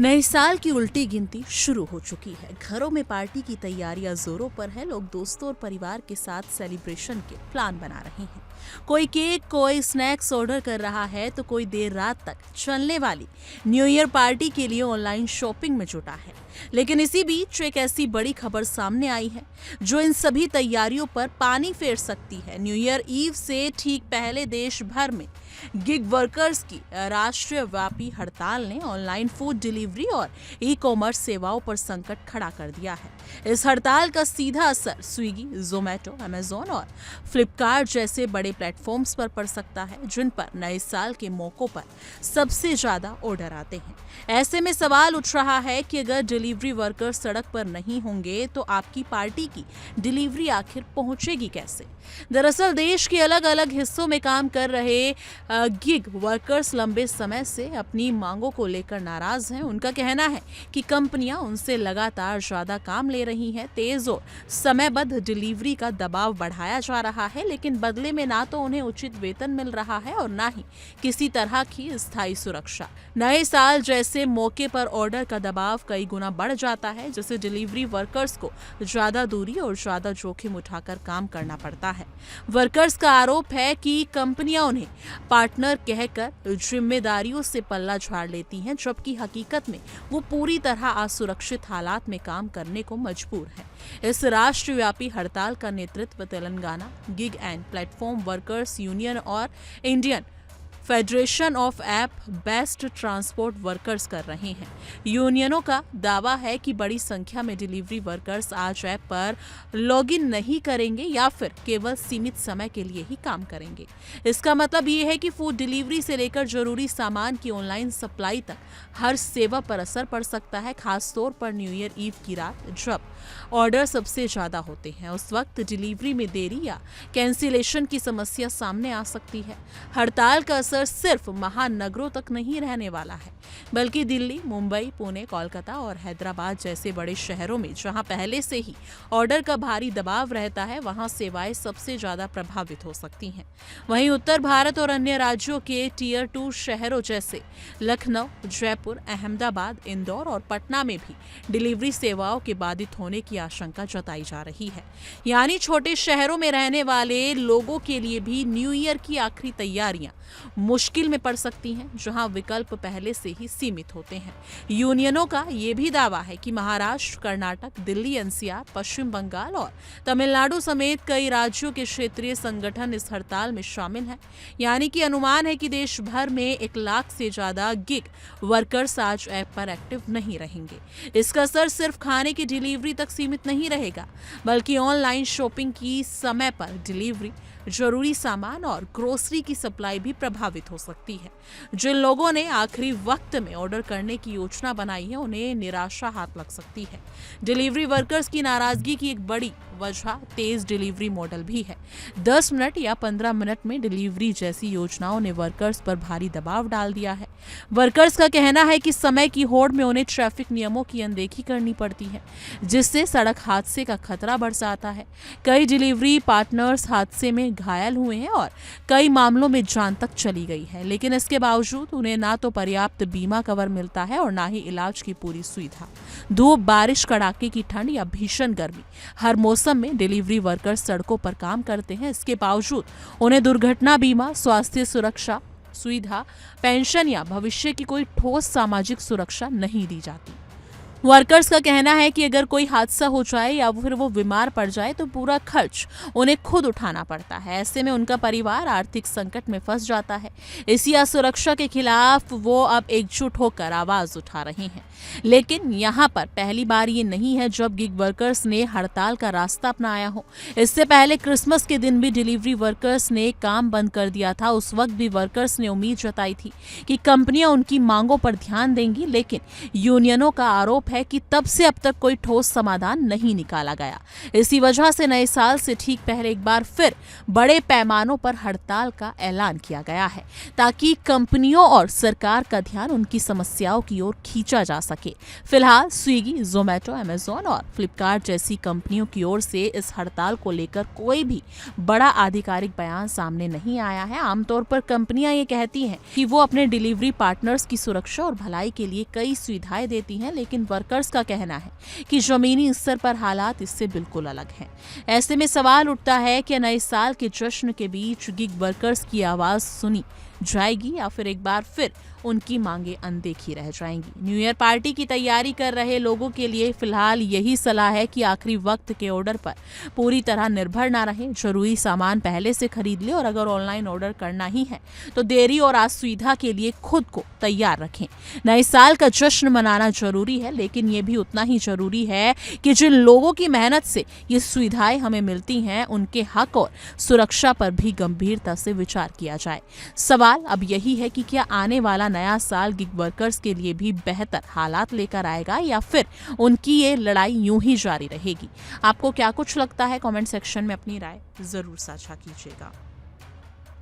नए साल की उल्टी गिनती शुरू हो चुकी है। घरों में पार्टी की तैयारियां जोरों पर है। लोग दोस्तों और परिवार के साथ सेलिब्रेशन के प्लान बना रहे हैं। कोई केक, कोई स्नैक्स ऑर्डर कर रहा है तो कोई देर रात तक चलने वाली न्यू ईयर पार्टी के लिए ऑनलाइन शॉपिंग में जुटा है। लेकिन इसी बीच एक ऐसी बड़ी खबर सामने आई है जो इन सभी तैयारियों पर पानी फेर सकती है। न्यू ईयर ईव से ठीक पहले देश भर में गिग वर्कर्स की राष्ट्रीय व्यापी हड़ताल ने ऑनलाइन फूड डिलीवरी और ई कॉमर्स सेवाओं पर संकट खड़ा कर दिया है। इस हड़ताल का सीधा असर स्विगी, जोमेटो, अमेजोन और फ्लिपकार्ट जैसे बड़े प्लेटफॉर्म्स पर पड़ सकता है, जिन पर नए साल के मौकों पर सबसे ज्यादा ऑर्डर आते हैं। ऐसे में सवाल उठ रहा है कि अगर डिलीवरी वर्कर सड़क पर नहीं होंगे तो आपकी पार्टी की डिलीवरी आखिर पहुंचेगी कैसे? दरअसल देश के अलग अलग हिस्सों में काम कर रहे गिग वर्कर्स लंबे समय से अपनी मांगों को लेकर नाराज हैं। उनका कहना है कि कंपनियां उनसे लगातार ज्यादा काम ले रही हैं, तेज और समयबद्ध डिलीवरी का दबाव बढ़ाया जा रहा है, लेकिन बदले में ना तो उन्हें उचित वेतन मिल रहा है और ना ही किसी तरह की स्थायी सुरक्षा। नए साल जैसे मौके पर ऑर्डर का दबाव कई गुना बढ़ जाता है, जिससे डिलीवरी वर्कर्स को ज्यादा दूरी और ज्यादा जोखिम उठाकर काम करना पड़ता है। वर्कर्स का आरोप है कि कंपनियां उन्हें पार्टनर कहकर जिम्मेदारियों से पल्ला झाड़ लेती हैं, जबकि हकीकत में वो पूरी तरह असुरक्षित हालात में काम करने को मजबूर है। इस राष्ट्रव्यापी हड़ताल का नेतृत्व Telangana gig and platform workers union और Indian federation of app based transport workers कर रहे हैं। यूनियनों का दावा है कि बड़ी संख्या में डिलीवरी वर्कर्स आज ऐप पर लॉगिन नहीं करेंगे या फिर केवल सीमित समय के लिए ही काम करेंगे। इसका मतलब ये है कि फूड डिलीवरी से लेकर जरूरी सामान की ऑनलाइन सप्लाई तक हर सेवा पर असर पड़ सकता है। खासतौर पर न्यू ईयर ईव की रात जब ऑर्डर सबसे ज्यादा होते हैं, उस वक्त डिलीवरी में देरी या कैंसिलेशन की समस्या सामने आ सकती है। हड़ताल का असर सिर्फ महानगरों तक नहीं रहने वाला है, बल्कि दिल्ली, मुंबई, पुणे, कोलकाता और हैदराबाद जैसे बड़े शहरों में जहां पहले से ही ऑर्डर का भारी दबाव रहता है, वहां सेवाएं सबसे ज्यादा प्रभावित हो सकती हैं। वहीं उत्तर भारत और अन्य राज्यों के टियर 2 शहरों जैसे लखनऊ, जयपुर, अहमदाबाद, इंदौर और पटना में भी डिलीवरी सेवाओं के बाधित होने की आशंका जताई जा रही है। यानी छोटे शहरों में रहने वाले लोगों के लिए भी न्यू ईयर की आखिरी तैयारियां मुश्किल में पड़ सकती हैं, जहां विकल्प पहले से ही सीमित होते हैं। यूनियनों का यह भी दावा है कि महाराष्ट्र, कर्नाटक, दिल्ली, एनसीआर, पश्चिम बंगाल और तमिलनाडु समेत कई राज्यों के क्षेत्रीय संगठन इस हड़ताल में शामिल हैं। यानी कि अनुमान है कि देश भर में 1 लाख से ज्यादा गिग वर्कर्स आज ऐप पर एक्टिव नहीं रहेंगे। इसका असर सिर्फ खाने की डिलीवरी तक सीमित नहीं रहेगा, बल्कि ऑनलाइन शॉपिंग की समय पर डिलीवरी, जरूरी सामान और ग्रोसरी की सप्लाई भी प्रभावित हो सकती है। जिन लोगों ने आखिरी वक्त में ऑर्डर करने की योजना बनाई है, उन्हें निराशा हाथ लग सकती है। डिलीवरी वर्कर्स की नाराजगी की एक बड़ी वजह तेज डिलीवरी मॉडल भी है। 10 मिनट या 15 मिनट में डिलीवरी जैसी योजनाओं ने वर्कर्स पर भारी दबाव डाल दिया है। वर्कर्स का कहना है कि समय की होड़ में उन्हें ट्रैफिक नियमों की अनदेखी करनी पड़ती है, जिससे सड़क हादसे का खतरा बढ़ जाता है। कई डिलीवरी पार्टनर्स हादसे में घायल हुए हैं और कई मामलों में जान तक चली गई है, लेकिन इसके बावजूद उन्हें ना तो पर्याप्त बीमा कवर मिलता है और ना ही इलाज की पूरी सुविधा। धूप, बारिश, कड़ाके की ठंड या भीषण गर्मी, हर मौसम में डिलीवरी वर्कर्स सड़कों पर काम करते हैं। इसके बावजूद उन्हें दुर्घटना बीमा, स्वास्थ्य सुरक्षा सुविधा, पेंशन या भविष्य की कोई ठोस सामाजिक सुरक्षा नहीं दी जाती। वर्कर्स का कहना है कि अगर कोई हादसा हो जाए या फिर वो बीमार पड़ जाए तो पूरा खर्च उन्हें खुद उठाना पड़ता है। ऐसे में उनका परिवार आर्थिक संकट में फंस जाता है। इसी असुरक्षा के खिलाफ वो अब एकजुट होकर आवाज उठा रहे हैं। लेकिन यहाँ पर पहली बार ये नहीं है जब गिग वर्कर्स ने हड़ताल का रास्ता अपनाया हो। इससे पहले क्रिसमस के दिन भी डिलीवरी वर्कर्स ने काम बंद कर दिया था। उस वक्त भी वर्कर्स ने उम्मीद जताई थी कि कंपनियां उनकी मांगों पर ध्यान देंगी, लेकिन यूनियनों का आरोप है कि तब से अब तक कोई ठोस समाधान नहीं निकाला गया। इसी वजह से नए साल से ठीक पहले एक बार फिर बड़े पैमानों पर हड़ताल का ऐलान किया गया है, ताकि कंपनियों और सरकार का ध्यान उनकी समस्याओं की ओर खींचा जा सके। फिलहाल स्विगी, जोमेटो, अमेजॉन और फ्लिपकार्ट जैसी कंपनियों की ओर से इस हड़ताल को लेकर कोई भी बड़ा आधिकारिक बयान सामने नहीं आया है। आमतौर पर कंपनियां ये कहती हैं कि वो अपने डिलीवरी पार्टनर्स की सुरक्षा और भलाई के लिए कई सुविधाएं देती हैं, लेकिन वर्कर्स का कहना है कि जमीनी स्तर पर हालात इससे बिल्कुल अलग हैं। ऐसे में सवाल उठता है कि नए साल के जश्न के बीच गिग वर्कर्स की आवाज सुनी जाएगी या फिर एक बार फिर उनकी मांगे अनदेखी रह जाएंगी। न्यू ईयर पार्टी की तैयारी कर रहे लोगों के लिए फिलहाल यही सलाह है कि आखिरी वक्त के ऑर्डर पर पूरी तरह निर्भर ना रहें। जरूरी सामान पहले से खरीद ले और अगर ऑनलाइन ऑर्डर करना ही है तो देरी और असुविधा के लिए खुद को तैयार रखें। नए साल का जश्न मनाना जरूरी है, लेकिन ये भी उतना ही जरूरी है कि जिन लोगों की मेहनत से ये सुविधाएं हमें मिलती हैं, उनके हक और सुरक्षा पर भी गंभीरता से विचार किया जाए। सवाल अब यही है कि क्या आने वाला नया साल गिग वर्कर्स के लिए भी बेहतर हालात लेकर आएगा या फिर उनकी ये लड़ाई यूं ही जारी रहेगी। आपको क्या कुछ लगता है? कमेंट सेक्शन में अपनी राय जरूर साझा कीजिएगा।